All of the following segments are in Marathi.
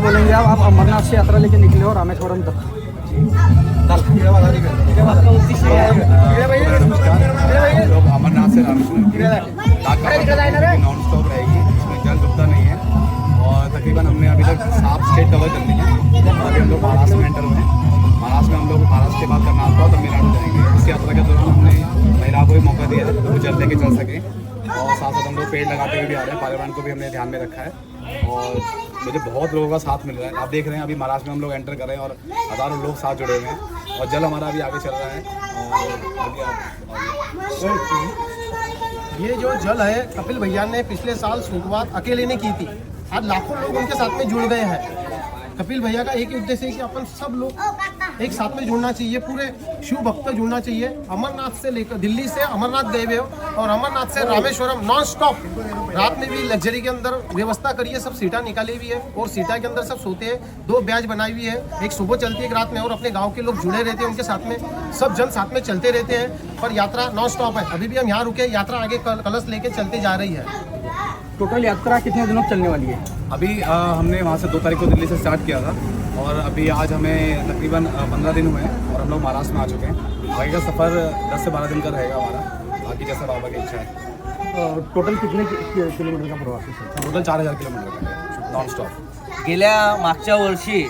बोलेंगे आप अमरनाथ से यात्रा लेके निकले हो रामेश्वरम तक। लोग अमरनाथ से रामेश्वरम नॉन स्टॉप रहेगी, इसमें जल रुकता नहीं है। और तकरीबन हमने अभी तक 7 स्टेट कवर कर ली हैं। अभी हम लोग महाराष्ट्र में एंटर हुए हैं। महाराष्ट्र में हम लोग महाराष्ट्र के बाद कर्नाटक और तमिलनाडु जाएंगे। इस यात्रा के दौरान हमने महिलाओं को भी मौका दिया है वो जल लेके चल सकें, और साथ साथ हम लोग पेड़ लगाते हुए भी आ रहे हैं। पर्यावरण को भी हमने ध्यान में रखा है और मुझे बहुत लोगों का साथ मिल रहा है। आप देख रहे हैं अभी महाराष्ट्र में हम लोग एंटर कर रहे हैं और हज़ारों लोग साथ जुड़े हुए हैं और जल हमारा अभी आगे चल रहा है। और अभी ये जो जल है कपिल भैया ने पिछले साल शुरुआत अकेले ने की थी, आज लाखों लोग उनके साथ में जुड़ गए हैं। कपिल भैया का एक ही उद्देश्य है कि अपन सब लोग एक साथ में जुड़ना चाहिए, पूरे शिव भक्त जुड़ना चाहिए। अमरनाथ से लेकर दिल्ली से अमरनाथ गए हुए हो और अमरनाथ से रामेश्वरम नॉन स्टॉप, रात में भी लग्जरी के अंदर व्यवस्था करिए, सब सीटा निकाली हुई है और सीटा के अंदर सब सोते हैं। 2 बैच बनाई हुई है, एक सुबह चलती है एक रात में, और अपने गाँव के लोग जुड़े रहते हैं उनके साथ में, सब जन साथ में चलते रहते हैं। पर यात्रा नॉन स्टॉप है, अभी भी हम यहाँ रुके, यात्रा आगे कलश लेके चलती जा रही है। टोटल यात्रा कितने दिनों चलने वाली है? अभी हमने वहाँ से 2 तारीख को दिल्ली से स्टार्ट किया था और अभी आज हमें तकरीबन 15 दिन हुए हैं और हम लोग महाराष्ट्र में आ चुके हैं। आगे का सफ़र 10 से 12 दिन का रहेगा हमारा, बाकी जैसा बाबा की इच्छा है। टोटल कितने किलोमीटर का प्रवास है? टोटल 4000 किलोमीटर का नॉन स्टॉप। गेल्या मागच्या वर्षी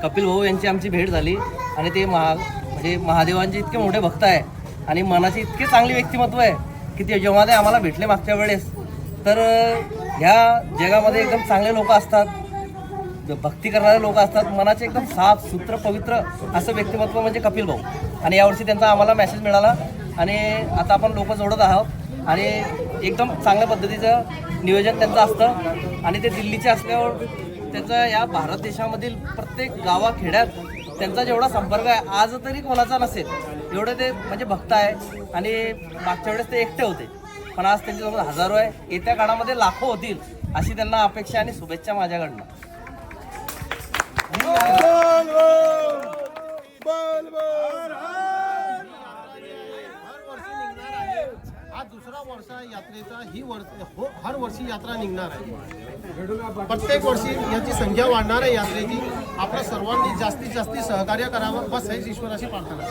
कपिल भाऊ यांची आमची भेट झाली आणि ते म्हणजे महादेवांचे इतके मोठे भक्त आहे आणि मनाचे इतके चांगले व्यक्तिमत्व आहे की ते जेव्हा ते आम्हाला भेटले मागच्या वेळेस, तर ह्या जगामध्ये एकदम चांगले लोक असतात, भक्ती करणारे लोक असतात, मनाचे एकदम साफ सुत्र पवित्र असं व्यक्तिमत्व म्हणजे कपिल भाऊ. आणि यावर्षी त्यांचा आम्हाला मेसेज मिळाला आणि आता आपण लोक जोडत आहोत आणि एकदम चांगल्या पद्धतीचं नियोजन त्यांचं असतं आणि ते दिल्लीचे असल्यावर त्याचा या भारत देशामधील प्रत्येक गावाखेड्यात त्यांचा जेवढा संपर्क आहे आज तरी कोणाचा नसेल एवढे ते म्हणजे भक्त आहे. आणि मागच्या वेळेस ते एकटे होते पण आज त्यांच्यासोबत हजारो आहे, येत्या काळामध्ये लाखो होतील अशी त्यांना अपेक्षा आणि शुभेच्छा माझ्याकडनं. आज दुसरा वर्ष आहे यात्रेचा, ही हर वर्षी यात्रा निघणार आहे, प्रत्येक वर्षी याची संख्या वाढणार आहे यात्रेची. आपल्या सर्वांनी जास्तीत जास्त सहकार्य करावं, बस हेच ईश्वराची प्रार्थना.